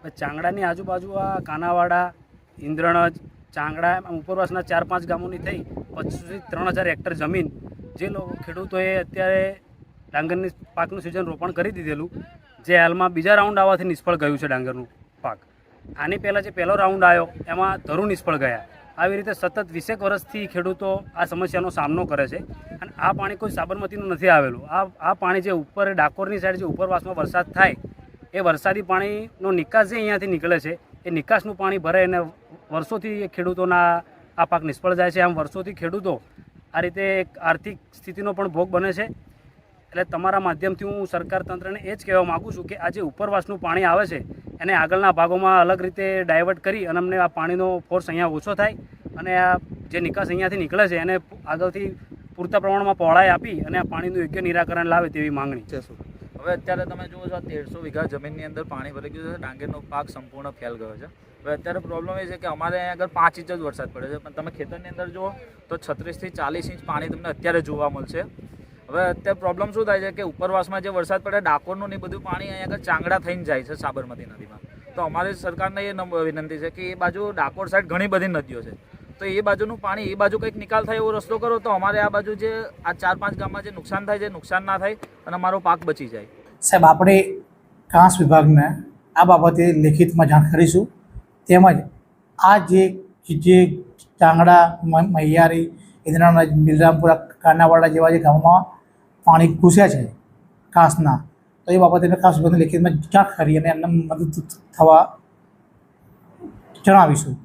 ચાંગડાની આજુબાજુ આ કાનાવાડા, ઇન્દ્રણજ, ચાંગડા ઉપરવાસના 4-5 ગામોની થઈ 25,000 હેક્ટર જમીન જે લોકો ખેડૂતોએ અત્યારે ડાંગરની પાકનું સિઝન રોપણ કરી દીધેલું, જે હાલમાં બીજા રાઉન્ડ આવવાથી નિષ્ફળ ગયું છે ડાંગરનું પાક. આની પહેલાં જે પહેલો રાઉન્ડ આવ્યો એમાં ધરું નિષ્ફળ ગયા. આવી રીતે સતત 20 વર્ષથી ખેડૂતો આ સમસ્યાનો સામનો કરે છે. અને આ પાણી કોઈ સાબરમતીનું નથી આવેલું. આ પાણી જે ઉપર ડાકોરની સાઈડ જે ઉપરવાસમાં વરસાદ થાય એ વરસાદી પાણીનો નિકાસ જે અહીંયાથી નીકળે છે એ નિકાસનું પાણી ભરાય અને વર્ષોથી ખેડૂતોના આ પાક નિષ્ફળ જાય છે. આમ વર્ષોથી ખેડૂતો આ રીતે એક આર્થિક સ્થિતિનો પણ ભોગ બને છે. એટલે તમારા માધ્યમથી હું સરકાર તંત્રને એ જ કહેવા માગું છું કે આ જે ઉપરવાસનું પાણી આવે છે એને આગળના ભાગોમાં અલગ રીતે ડાયવર્ટ કરી અને અમને આ પાણીનો ફોર્સ અહીંયા ઓછો થાય અને આ જે નિકાસ અહીંયાથી નીકળે છે એને આગળથી પૂરતા પ્રમાણમાં પહોળાઈ આપી અને આ પાણીનું યોગ્ય નિરાકરણ લાવે તેવી માંગણી છે. હવે અત્યારે તમે જુઓ છો 1300 વીઘા જમીનની અંદર પાણી ભરાઈ ગયું છે. ડાંગરનો પાક સંપૂર્ણ ફેલ ગયો છે. હવે અત્યારે પ્રોબ્લેમ એ છે કે અમારે અહીંયા આગળ 5 ઇંચ જ વરસાદ પડે છે, પણ તમે ખેતરની અંદર જુઓ તો 36 થી 40 ઇંચ પાણી તમને અત્યારે જોવા મળશે. હવે અત્યારે પ્રોબ્લેમ શું થાય છે કે ઉપરવાસમાં જે વરસાદ પડે ડાકોરનું ને બધું પાણી અહીંયા આગળ ચાંગડા થઈને જાય છે સાબરમતી નદીમાં. તો અમારી સરકારને એ વિનંતી છે કે એ બાજુ ડાકોર સાઈડ ઘણી બધી નદીઓ છે, તો એ બાજુનું પાણી એ બાજુ કંઈક નિકાલ થાય એવો રસ્તો કરો તો અમારે આ બાજુ જે આ 4-5 ગામમાં જે નુકસાન થાય છે નુકસાન ના થાય અને અમારો પાક બચી જાય. સાહેબ, આપણે કાંસ વિભાગને આ બાબતે લેખિતમાં જાણ કરીશું. તેમજ આ જે ચાંગડા, મહિયારી, ઇન્દ્રણજ, બિલરામપુરા, કાનાવાડા જેવા જે ગામોમાં પાણી ઘૂસ્યા છે કાંસના, તો એ બાબતે ખાસ વિભાગને લેખિતમાં જાણ કરી અને એમને મદદ થવા જણાવીશું.